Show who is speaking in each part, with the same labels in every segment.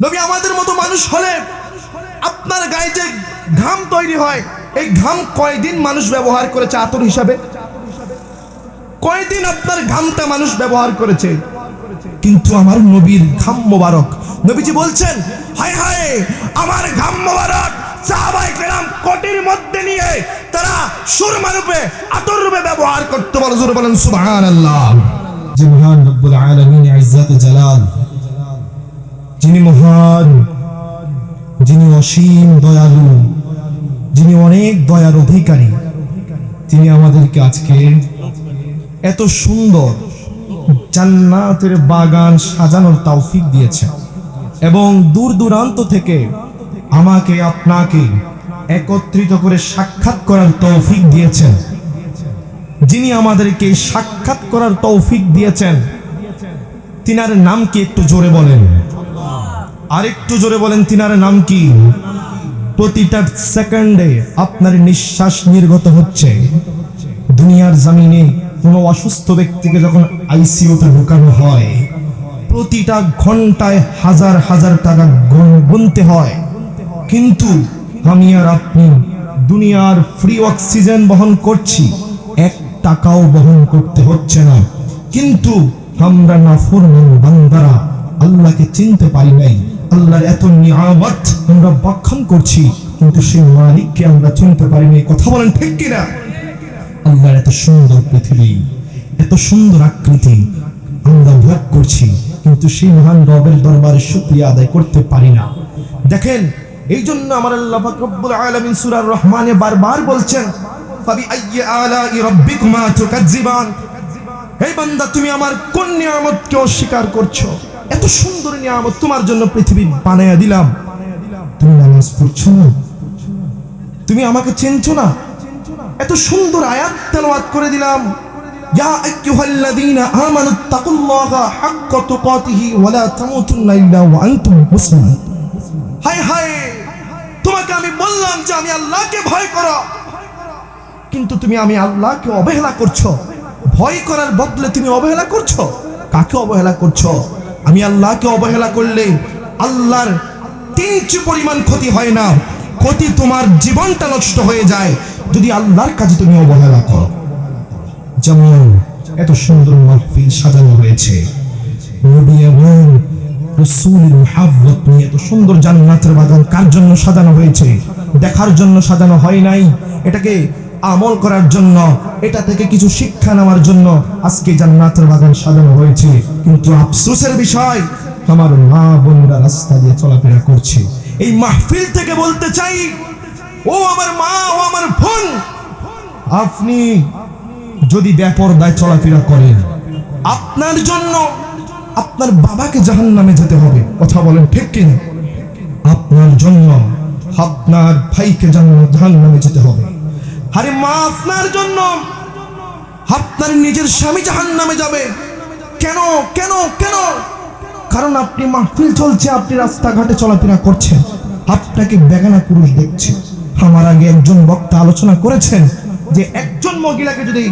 Speaker 1: নবী আমাদের মতো মানুষ হলে আপনার গায়ে যে ঘাম তৈরি হয়, এই ঘাম কয়দিন মানুষ ব্যবহার করেছে আতর হিসাবে? কয়দিন আপনার ঘামটা মানুষ ব্যবহার করেছে? কিন্তু আমার নবীর ঘাম মোবারক, নবীজি বলছেন, হায় হায় আমার ঘাম মোবারক সাহাবায়ে কেরাম কোটির মধ্যে নিয়ে তারা সুরমা রূপে আতর রূপে ব্যবহার করতে। বলেন সুবহানাল্লাহ।
Speaker 2: যে মহান রব্বুল আলামিন ইজ্জত জালাল, যিনি মহান, যিনি অসীম দয়ালু, যিনি অনেক দয়ার অধিকারী, তিনি আমাদেরকে আজকে এত সুন্দর জান্নাতের বাগান সাজানোর তৌফিক দিয়েছেন এবং দূর দূরান্ত থেকে আমাকে আপনাকে একত্রিত করে সাক্ষাৎ করার তৌফিক দিয়েছেন। যিনি আমাদেরকে সাক্ষাৎ করার তৌফিক দিয়েছেন, তিনার নাম কি একটু জোরে বলেন? আর একটু জোরে বলেন, তিনার নাম কি? প্রতিটা সেকেন্ডে আপনার নিঃশ্বাস নির্গত হচ্ছে। দুনিয়ার জমিনে কোনো অসুস্থ ব্যক্তিকে যখন আইসিইউতে ঢোকানো হয়, প্রতিটা ঘন্টায় হাজার হাজার টাকা গুনতে হয়। কিন্তু আমি আর আপনি দুনিয়ার ফ্রি অক্সিজেন বহন করছি, 1 টাকাও বহন করতে হচ্ছে না। কিন্তু আমরা নাফরমান বান্দারা আল্লাহকে চিনতে পারি নাই। আল্লাহর এত নিয়ামত আমরা বক্ষণ করছি, কিন্তু সেই মালিককে আমরা চিনতে পারি নাই। কথা বলেন ঠিক কিনা? আল্লাহর এত সুন্দর পৃথিবী, এত সুন্দর আকৃতি আমরা ভোগ করছি, কিন্তু সেই মহান রবের দরবারে শুকরিয়া আদায় করতে পারি না।
Speaker 1: দেখেন, এই জন্য আমার আল্লাহ পাক রব্বুল আলামিন সূরা রহমানে বারবার বলছেন, ফাবি আইয়ি আলাই রাব্বিকুমা তুকাজ্জিবান। হে বান্দা, তুমি আমার কোন নিয়ামতকে অস্বীকার করছো? এত সুন্দর নিয়ামত তোমার জন্য পৃথিবী বানায়া দিলাম,
Speaker 2: তুমি নামাজ পড়ছো না?
Speaker 1: তুমি আমাকে চিনছো না? এত সুন্দর আয়াত তেলাওয়াত করে দিলাম, ইয়া আইয়ুহাল্লাযীনা আমানুত্তাকুল্লাহা হাক্কা তুকাতিহি ওয়া লা তামুতুন্না ইল্লা ওয়া আনতুম মুসলিমুন। হায় হায়, তোমাকে আমি বললাম যে আমি আল্লাহকে ভয় করো, কিন্তু তুমি আমি আল্লাহকে অবহেলা করছো। ভয় করার বদলে তুমি অবহেলা করছো। কাকে অবহেলা করছো? আমি আল্লাহকে অবহেলা করলে আল্লাহর 3 ইঞ্চি পরিমাণ ক্ষতি হয় না, ক্ষতি তোমার জীবনটা নষ্ট হয়ে যায় যদি আল্লাহর কাছে তুমি অবহেলা করো।
Speaker 2: যেমন এত সুন্দর মাহফিল সাজানো হয়েছে, নবী এবং রাসূলের মুহাব্বত নিয়ে এত সুন্দর জান্নাতের বাগান কার জন্য সাজানো হয়েছে?
Speaker 1: দেখার জন্য সাজানো হয় নাই, এটাকে আমল করার জন্য, এটা থেকে কিছু শিক্ষা নেওয়ার জন্য আজকে জান্নাতের বাগান সাজানো হয়েছে। কিন্তু আফসোসের বিষয়,
Speaker 2: আমার মা বোনরা রাস্তা দিয়ে চলাফেরা করছে।
Speaker 1: এই মাহফিল থেকে বলতে চাই, ও আমার মা, ও আমার বোন, আপনি যদি বেপরদায় চলাফেরা করেন, আপনার জন্য আপনার বাবাকে জাহান্নামে যেতে হবে। কথা বলেন ঠিক কিনা? আপনার জন্য আপনার ভাইকে জাহান্নামে যেতে হবে। আরে মা, আপনার জন্য আপনার নিজের স্বামী জাহান্নামে যাবে। কেন কেন কেন? কারণ আপনি মাহফিল চলছে, আপনি রাস্তাঘাটে চলাফেরা করছেন, আপনাকে বেগানা পুরুষ দেখছে। আমার আগে একজন বক্তা আলোচনা করেছেন যে একজন মহিলাকে যদি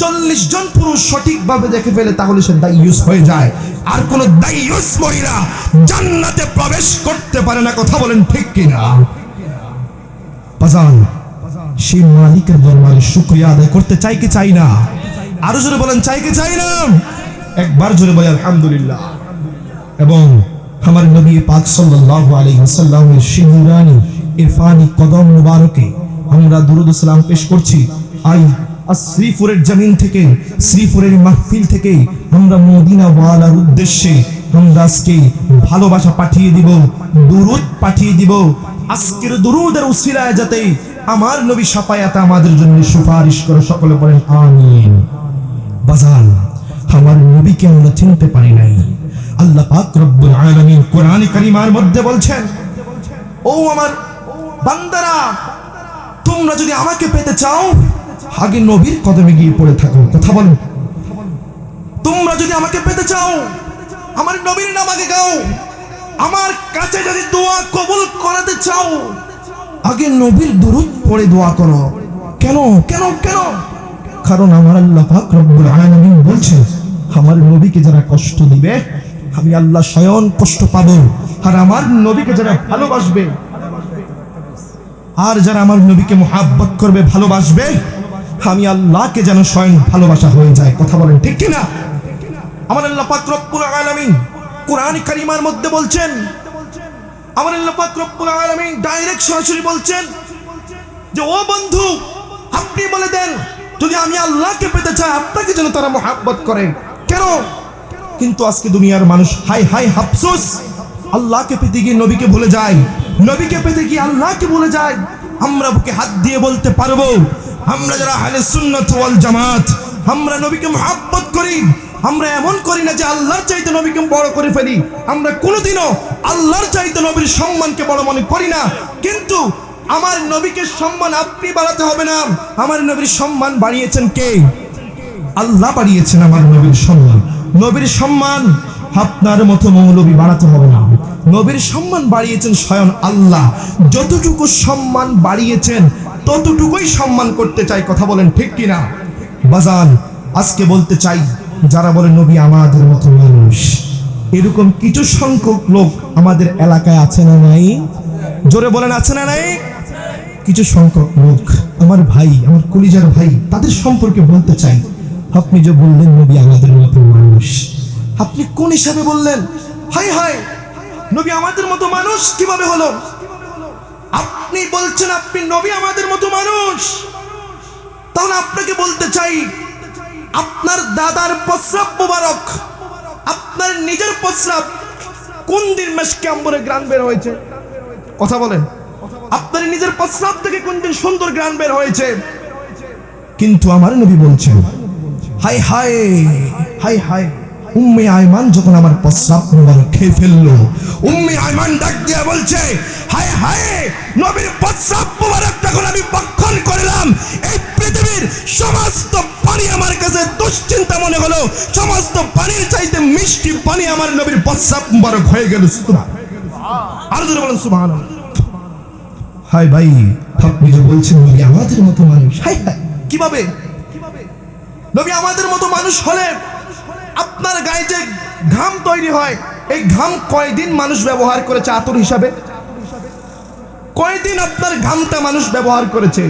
Speaker 1: 40 জন পুরুষ সঠিকভাবে দেখে ফেলে, তাহলে সে দাইয়ুস হয়ে যায়। আর কোন দাইয়ুস মহিলা জান্নাতে প্রবেশ করতে পারে না। কথা বলেন ঠিক কিনা? বাজান, সেই মালিকের দরবারে শুকরিয়া আদায় করতে চাই কি চাই না? আরো জোরে বলেন, চাই কি চাই না? একবার জোরে বলে আলহামদুলিল্লাহ।
Speaker 2: এবং আমার নবী পাক সাল্লাল্লাহু আলাইহি ওয়াসাল্লামের শিরুরানি ইরফানি কদম মুবারকে আমরা দুরূদ ও সালাম পেশ করছি।
Speaker 1: শ্রীপুরের জমিন থেকে, শ্রীপুরের মাহফিল থেকে আমরা মদিনা ওয়ালার উদ্দেশ্যে আমরা আজকে ভালোবাসা পাঠিয়ে দিব, দুরূদ পাঠিয়ে দিব। আজকের দুরূদের উসিলায় যাতে আমার নবী শাফায়াতে আমাদের জন্য সুপারিশ করে। সকলে বলেন আমিন। বাজান, আমার নবীকে আমরা চিনতে পারি নাই। আল্লাহ পাক রব্বুল আলামিন কোরআনে কারিমার মধ্যে বলছেন, ও আমার বান্দারা, তোমরা যদি আমাকে পেতে চাও, আগে নবীর কদমে গিয়ে পড়ে থাকো। কথা বলো, তোমরা যদি আমাকে পেতে চাও, আমার নবীর নাম আগে গাও। আমার কাছে যদি দোয়া কবুল করাতে চাও, আগে নবীর দুরূদ পড়ে দোয়া করো। কেন কেন কেন? কারণ আমার আল্লাহ পাক রব্বুল আলামিন বলছেন, আমার নবীকে যারা কষ্ট দিবে, আমি আল্লাহ স্বয়ং কষ্ট পাবো। আর আমার নবীকে যারা ভালোবাসবে, আর যারা আমার নবীকে মুহাব্বত করবে, ভালোবাসবে, আমি আল্লাহকে যেন স্বয়ং ভালোবাসা হয়ে যায়। কথা বলেন ঠিক কিনা? আমার আল্লাহ পাক রব্বুল আলামিন কোরআন কারীমার মধ্যে বলছেন, আমার আল্লাহ পাক রব্বুল আলামিন ডাইরেক্ট সরাসরি বলছেন যে ও বন্ধু, আপনি বলে দেন যদি আমি আল্লাহকে পেতে চাই আপনাকে যেন তারা মুহাব্বত করে। কেন? কিন্তু আজকে দুনিয়ার মানুষ হাই হাই আফসোস, আল্লাহকে পেতে গিয়ে নবীকে ভুলে যায়, নবীকে পেতে গিয়ে আল্লাহকে ভুলে যায়। আমরা বুকে হাত দিয়ে বলতে পারবো, আমরা যারা আহলে সুন্নাত ওয়াল জামাত, আমরা নবীকে মুহাব্বত করি। আমরা এমন করি না যে আল্লাহর চাইতে নবীকে বড় করে ফেলি, আমরা কোনোদিনও আল্লাহর চাইতে নবীর সম্মানকে বড় মনে করি না। কিন্তু আমার নবীকে সম্মান আপনি বাড়াতে হবে না, আমার নবীর সম্মান বাড়িয়েছেন কে? আল্লাহ বাড়িয়েছেন আমার নবীর সম্মান। নবীর সম্মান আপনার মতো মৌলবী বাড়াতে হবে না, নবীর সম্মান বাড়িয়েছেন স্বয়ং আল্লাহ। যতটুকু সম্মান বাড়িয়েছেন ততটুকুই সম্মান করতে চাই। কথা বলেন ঠিক কিনা? বাজান, আজকে বলতে চাই, যারা বলে নবী আমাদের মতো মানুষ, এরকম কিছু সংখ্যক লোক আমাদের এলাকায় আছে না নাই? জোরে বলেন আছে না নাই? কিছু সংখ্যক লোক আমার ভাই, আমার কলিজার ভাই, তাদের সম্পর্কে বলতে চাই, আপনি যে বললেন নবী আমাদের মতো মানুষ, আপনি কোন হিসাবে বললেন? হাই হাই, নবী আমাদের মতো মানুষ কিভাবে হলো? আপনি বলছেন আপনি নবী আমাদের মতো মানুষ, তাহলে আপনাকে বলতে চাই, আপনার দাদার প্রস্রাব মুবারক, আপনার নিজের প্রস্রাব কোন দিন মেশকে আম্বরে গ্রান বের হয়েছে? কথা বলেন, আপনার নিজের প্রস্রাব থেকে কোন দিন সুন্দর গ্রান বের হয়েছে? কিন্তু আমার নবী বলছেন high high high high, Umme Ayman যখন আমার প্রস্রাব মুবারক খেয়ে ফেললো, উম্মে আয়মান ডাক দিয়ে বলছে হায় হায়, নবীর প্রস্রাব মুবারক যখন আমি ভক্ষণ করলাম, এই পৃথিবীর সমস্ত পানি আমার কাছে দুশ্চিন্তা মনে হলো, সমস্ত পানির চাইতে মিষ্টি পানি আমার নবীর প্রস্রাব মুবারক হয়ে গেল। সুবহানাল্লাহ, আর জোরে বলেন সুবহানাল্লাহ। হায় ভাই, আপনি যে বলছেন নবী আমাদের মতো মানুষ, হায় হায়, কিভাবে? নবী আমাদের মতো মানুষ হলে আপনার গায়ে যে ঘাম তৈরি হয়, এই ঘাম কয়দিন মানুষ ব্যবহার করেছে আতর হিসাবে? কয়দিন আপনার ঘামটা মানুষ ব্যবহার করেছে?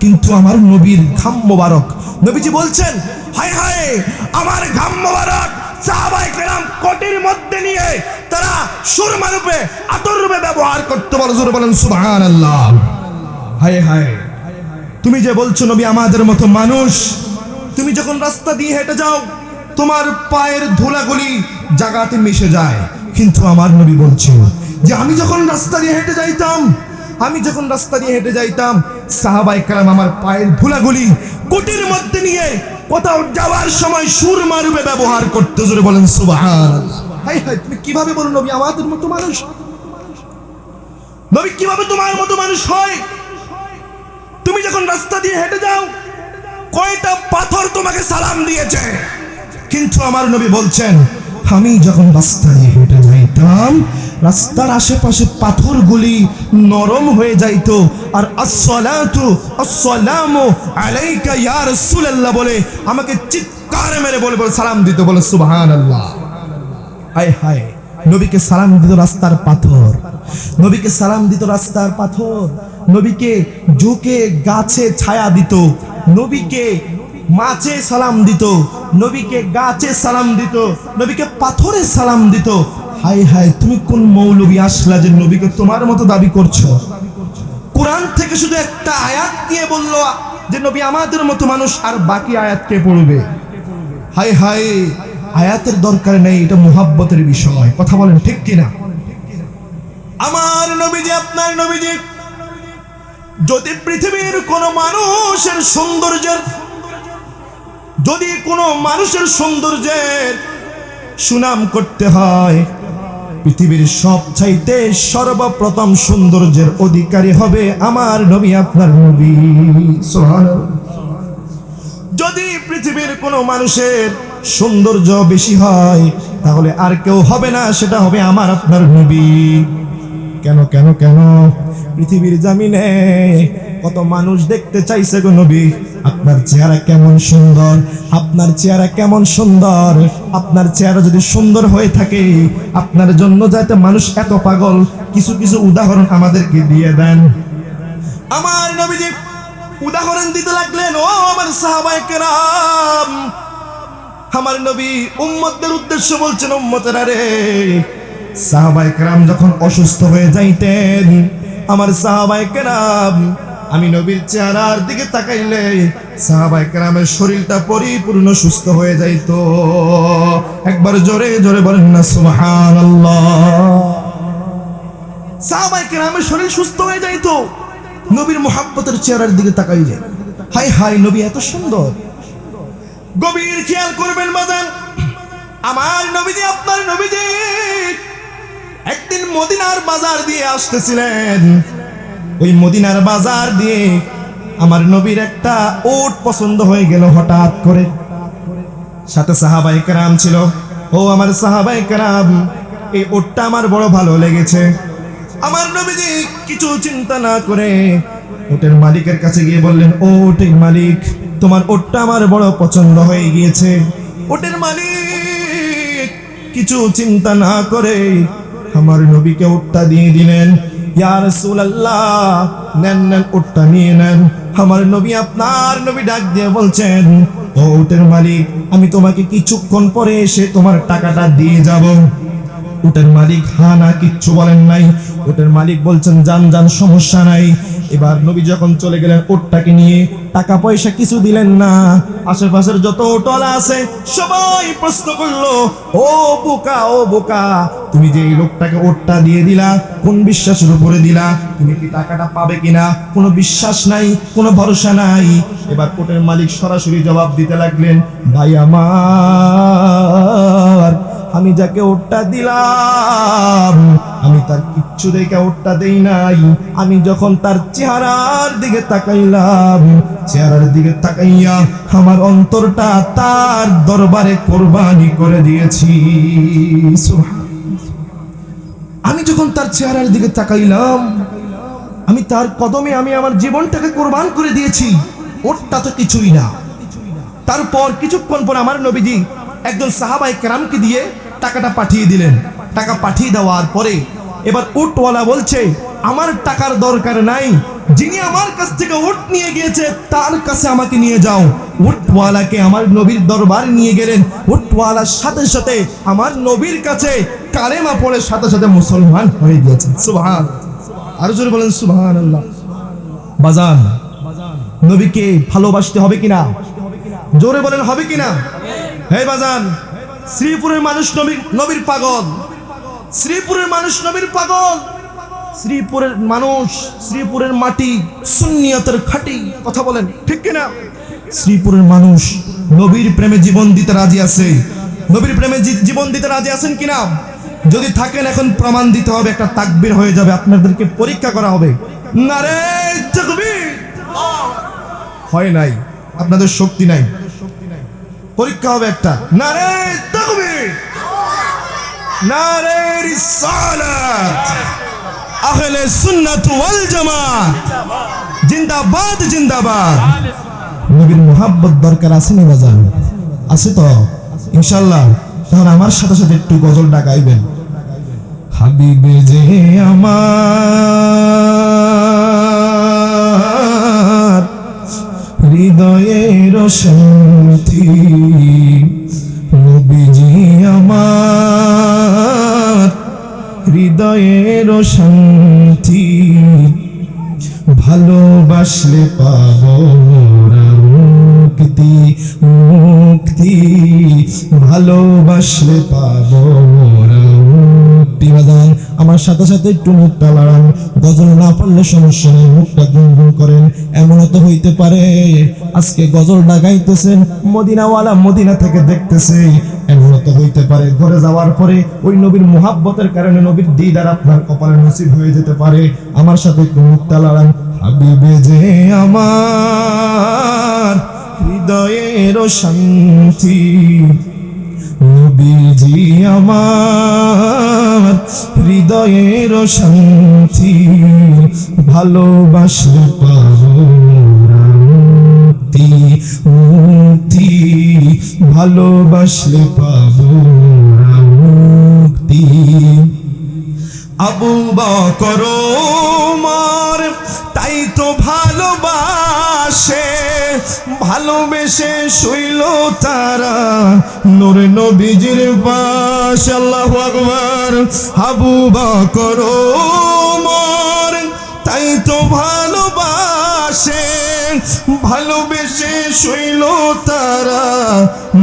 Speaker 1: কিন্তু আমার নবীর ঘাম মোবারক, নবীজি বলছেন হায় হায়, আমার ঘাম মোবারক সাহাবায়ে কেরাম কোটির মধ্যে নিয়ে তারা সুরমা রূপে, আতর রূপে ব্যবহার করতে। বলো জোরে বলেন সুবহানাল্লাহ। হায় হায়, তুমি যে বলছো নবী আমাদের মতো মানুষ, তুমি যখন রাস্তা দিয়ে হেঁটে যাও তোমার পায়ের ধুলাগুলি জায়গাতে মিশে যায়, কিন্তু আমার নবী বলছেন যে আমি যখন রাস্তা দিয়ে হেঁটে যাইতাম, সাহাবায়ে কেরাম আমার পায়ের ধুলাগুলি কোটির মধ্যে নিয়ে কোথাও যাওয়ার সময় সুরমা রূপে ব্যবহার করতে। জোরে বলেন সুবহানাল্লাহ। হায় হায়, তুমি কিভাবে বলো নবী আমাদের মতো মানুষ? নবী কিভাবে তোমার মতো মানুষ হয়? তুমি যখন রাস্তা দিয়ে হেঁটে যাও, কয়টা পাথর তোমাকে সালাম দিয়েছে? কিন্তু আমার নবী বলছেন আমি যখন রাস্তা দিয়ে হেঁটে যাইতাম, রাস্তার আশেপাশে পাথরগুলি নরম হয়ে যাইতো, আর আসসালাতু আসসালামু আলাইকা ইয়া রাসূলুল্লাহ বলে আমাকে চিৎকার মেরে বলে সালাম দিত। বলে সুবহানাল্লাহ। হায় হায়, নবীকে সালাম দিত রাস্তার পাথর, নবীকে সালাম দিত রাস্তার পাথর, নবীকে ঝুঁকে গাছে ছায়া দিত, নবীকে মাছে সালাম দিত, নবীকে গাছে সালাম দিত, নবীকে পাথরে সালাম দিত। হায় হায়, তুমি কোন মৌলবী আসলা যে নবীকে তোমার মতো দাবি করছো? কোরআন থেকে শুধু একটা আয়াত নিয়ে বললো যে নবী আমাদের মতো মানুষ, আর বাকি আয়াত কে পড়বে? হায় হায়, আয়াতের দরকার নেই, এটা মুহাব্বতের বিষয়। কথা বলেন ঠিক কিনা? আমার নবীজি, আপনার নবীজি যদি পৃথিবীর কোন মানুষের সৌন্দর্যের, যদি কোনো মানুষের সৌন্দর্যের সুনাম করতে হয়, পৃথিবীর সবচাইতে সর্বপ্রথম সৌন্দর্যের অধিকারী হবে আমার নবী, আপনার নবী। সুবহানাল্লাহ। যদি পৃথিবীর কোনো মানুষের সৌন্দর্য বেশি হয়, তাহলে আর কেউ হবে না, সেটা হবে আমার আপনার নবী। কেন কেন কেন? পৃথিবীর জমিনে কত মানুষ দেখতে চাইছে গো নবী, আপনার চেহারা কেমন সুন্দর, আপনার চেহারা কেমন সুন্দর। আপনার চেহারা যদি সুন্দর হয়ে থাকে, আপনার জন্য যাতে মানুষ এত পাগল, কিছু কিছু উদাহরণ আমাদেরকে দিয়ে দেন। আমার নবীজি উদাহরণ দিতে লাগলেন। ও আমার সাহাবায়ে কেরাম, আমার নবী উম্মতদের উদ্দেশ্য বলছেন, উম্মতেরা রে, সাহাবায়ে কেরাম যখন অসুস্থ হয়ে যাইতেন, আমার সাহাবায়ে কেরাম আমি নবীর চেহারার দিকে তাকাইলে সাহাবায়ে কেরামের শরীরটা পরিপূর্ণ সুস্থ হয়ে যাইত। একবার জোরে জোরে বলেন না সুবহানাল্লাহ। সাহাবায়ে কেরামের শরীর সুস্থ হয়ে যাইত নবীর মুহাব্বতের চেহারার দিকে তাকাইলে। হাই হাই, নবী এত সুন্দর। গভীর খেয়াল করবেন বাজান, আমার নবীজি, আপনার নবীজি একদিন মদিনার বাজার দিয়ে আসতেছিলেন। ওই মদিনার বাজার দিয়ে আমার নবীর একটা উট পছন্দ হয়ে গেল হঠাৎ করে। সাথে সাহাবায়ে কেরাম ছিল। ও আমার সাহাবায়ে কেরাম, এই উটটা আমার বড় ভালো লেগেছে। আমার নবীজি কিছু চিন্তা না করে উটের মালিকের কাছে গিয়ে বললেন, ও উটের মালিক, তোমার উটটা আমার বড় পছন্দ হয়ে গিয়েছে। উটের মালিক কিছু চিন্তা না করে আমার নবীকে উটটা দিয়ে দিলেন। ইয়া রাসূলুল্লাহ, নেন নেন, উটটা নিয়ে নেন। আমার নবী, আপনার নবী ডাক দিয়ে বলছেন, ও উটের মালিক, আমি তোমাকে কিছুক্ষণ পরে এসে তোমার টাকাটা দিয়ে যাব। উটের মালিক হা না কিচ্ছু বলেন নাই। উটের মালিক বলছেন, যান যান, সমস্যা নাই। এবার নবী যখন চলে গেলেন উটটাকে নিয়ে, টাকা পয়সা কিছু দিলেন না। আশেপাশের যত উটওয়ালা আছে সবাই প্রশ্ন করলো, ও বোকা, ও বোকা, তুমি যে এই লোকটাকে উটটা দিয়ে দিলা, কোন বিশ্বাসের উপরে দিলা? তুমি কি টাকাটা পাবে কিনা? কোনো বিশ্বাস নাই, কোনো ভরসা নাই। এবার উটের মালিক সরাসরি জবাব দিতে লাগলেন, ভাই আমার, আমি যাকে উটটা দিলাম, আমি তার কিচ্ছু দেখে উটটা দেই নাই। আমি যখন তার চেহারার দিকে তাকাইলাম, চেহারার দিকে তাকাইয়া আমার অন্তরটা তার দরবারে কোরবানি করে দিয়েছি। আমি যখন তার চেহারার দিকে তাকাইলাম, আমি তার কদমে আমি আমার জীবনটাকে কোরবান করে দিয়েছি। উটটা তো কিছুই না। তারপর কিছুক্ষণ পর আমার নবীজি একজন সাহাবায়ে কেরামকে দিয়ে টাকাটা পাঠিয়ে দিলেন। টাকা পাঠিয়ে দেওয়ার পরে এবার উটওয়ালা বলছে, আমার টাকার দরকার নাই, যিনি আমার কাছ থেকে উট নিয়ে গিয়েছে তার কাছে আমাকে নিয়ে যাও। উটওয়ালাকে আমার নবীর দরবারে নিয়ে গেলেন। উটওয়ালার সাথে সাথে আমার নবীর কাছে কালেমা পড়ে সাথে সাথে মুসলমান হয়ে গিয়েছেন। সুবহান, আরো জোরে বলেন সুবহানাল্লাহ। বাজান, নবীকে ভালোবাসতে হবে কিনা? জোরে বলেন, হবে কিনা? হে বাজান, শ্রীপুরের মানুষ নবীর পাগল। শ্রীপুরের মানুষ নবীর পাগল। শ্রীপুরের মানুষ, শ্রীপুরের মাটি সুন্নিয়তের খাঁটি। কথা বলেন ঠিক কিনা? শ্রীপুরের মানুষ নবীর প্রেমে জীবন দিতে রাজি আছে। নবীর প্রেমে জীবন দিতে রাজি আছেন কিনা? যদি থাকেন এখন প্রমাণ দিতে হবে, একটা তাকবীর হয়ে যাবে, আপনাদেরকে পরীক্ষা করা হবে। নারে তাকবীর! হয় নাই, আপনাদের শক্তি নাই, পরীক্ষা হবে একটা। নারে তাকবীর! নারে রিসালাত! আহলে সুন্নাত ওয়াল জামাত জিন্দাবাদ, জিন্দাবাদ। নবীর মুহাব্বত দরকার আছে নি বাজান? আছে তো ইনশাআল্লাহ। তাহলে আমার সাথে সাথে একটু গজলটা গাইবেন। হাবিবে যে আমার হৃদয়ের শান্তি, নবীজি আমার হৃদয়ের শান্তি, ভালোবাসলে পাবো মুক্তি, মুক্তি, ভালোবাসলে পাবো মুক্তি। বাজান, আমার সাথে সাথে একটু মুখটা লাগান। গজল না পারলে সমস্যা নেই, মুখটা গুনগুন করেন। এমনও তো হইতে পারে আজকে গজলটা গাইতেছেন, মদিনাওয়ালা মদিনা থেকে দেখতেছে। এমনও তো হইতে পারে ঘরে যাওয়ার পরে ওই নবীর মুহাব্বতের কারণে নবীর দিদার আপনার কপালে নসিব হয়ে যেতে পারে। আমার সাথে একটু মুখটা লাগান। হাবিবে যে আমার হৃদয়ের শান্তি, নবীজি আমার হৃদয়ের শান্তি, ভালোবাসলে পাবো মোরা মুক্তি, মুক্তি, ভালোবাসলে পাবো মোরা মুক্তি। আবু বকর ওমর তাই তো ভালোবাসে, ভালোবেসে শুইল তারা নূর নবীজির পাশে। আল্লাহু আকবার। আবু বকর ওমর তাই তো ভালোবাসে, ভালোবেসে শুইল তারা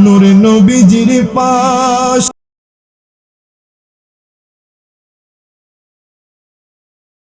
Speaker 1: নূর নবীজির পাশে।